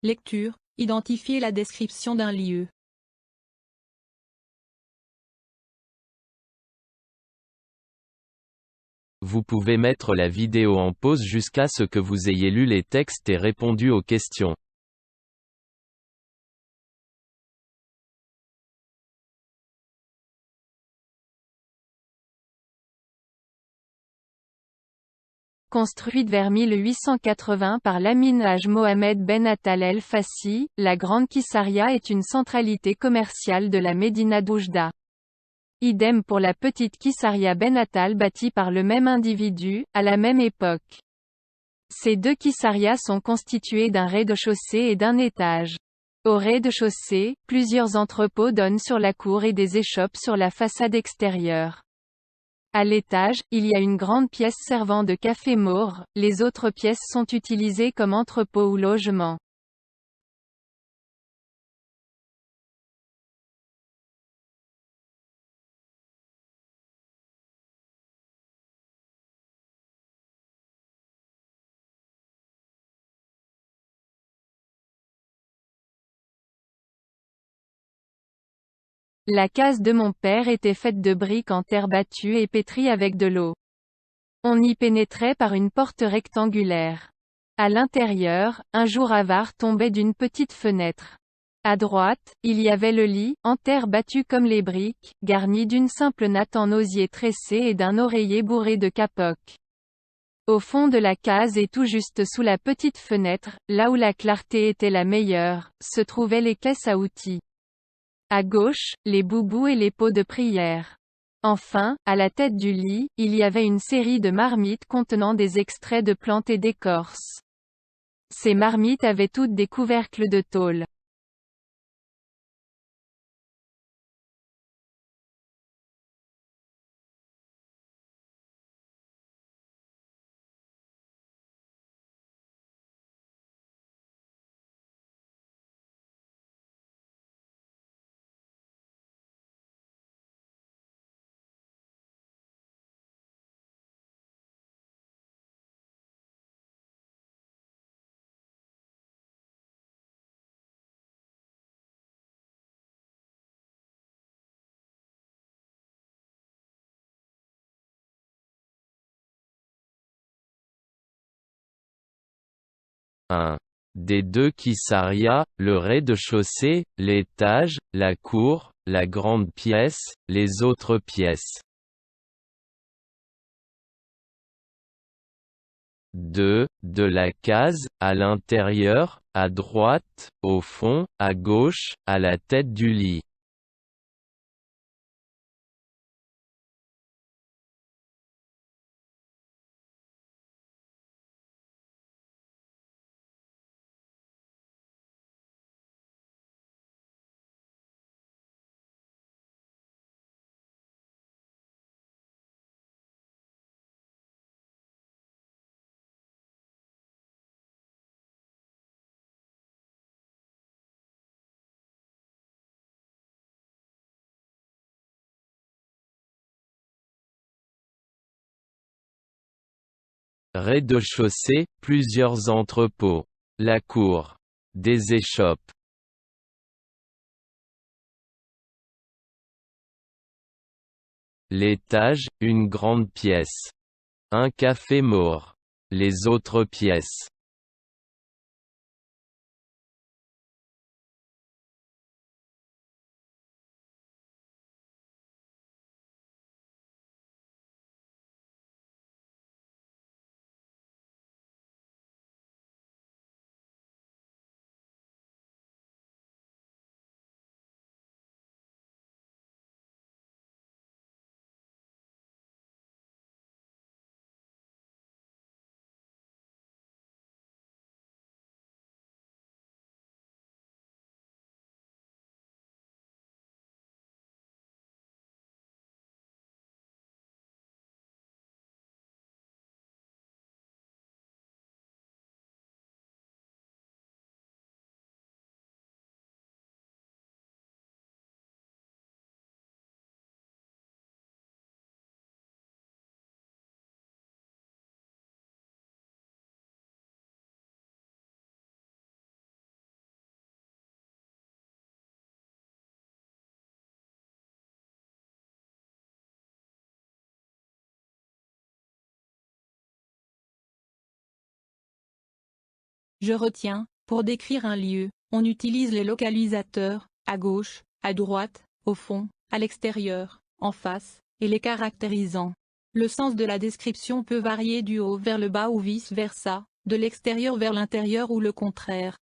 Lecture, identifier la description d'un lieu. Vous pouvez mettre la vidéo en pause jusqu'à ce que vous ayez lu les textes et répondu aux questions. Construite vers 1880 par l'Amin Haj Mohamed Ben Attal El Fassi, la Grande Kissaria est une centralité commerciale de la Médina d'Oujda. Idem pour la petite Kissaria Ben Attal bâtie par le même individu, à la même époque. Ces deux Kissarias sont constituées d'un rez-de-chaussée et d'un étage. Au rez-de-chaussée, plusieurs entrepôts donnent sur la cour et des échoppes sur la façade extérieure. À l'étage, il y a une grande pièce servant de café maure, les autres pièces sont utilisées comme entrepôt ou logement. La case de mon père était faite de briques en terre battue et pétrie avec de l'eau. On y pénétrait par une porte rectangulaire. À l'intérieur, un jour avare tombait d'une petite fenêtre. À droite, il y avait le lit, en terre battue comme les briques, garni d'une simple natte en osier tressé et d'un oreiller bourré de capoques. Au fond de la case et tout juste sous la petite fenêtre, là où la clarté était la meilleure, se trouvaient les caisses à outils. À gauche, les boubous et les pots de prière. Enfin, à la tête du lit, il y avait une série de marmites contenant des extraits de plantes et d'écorces. Ces marmites avaient toutes des couvercles de tôle. Un des deux Kissaria, le rez-de-chaussée, l'étage, la cour, la grande pièce, les autres pièces. 2. De la case, à l'intérieur, à droite, au fond, à gauche, à la tête du lit. Rez-de-chaussée, plusieurs entrepôts. La cour. Des échoppes. L'étage, une grande pièce. Un café maure. Les autres pièces. Je retiens, pour décrire un lieu, on utilise les localisateurs, à gauche, à droite, au fond, à l'extérieur, en face, et les caractérisants. Le sens de la description peut varier du haut vers le bas ou vice-versa, de l'extérieur vers l'intérieur ou le contraire.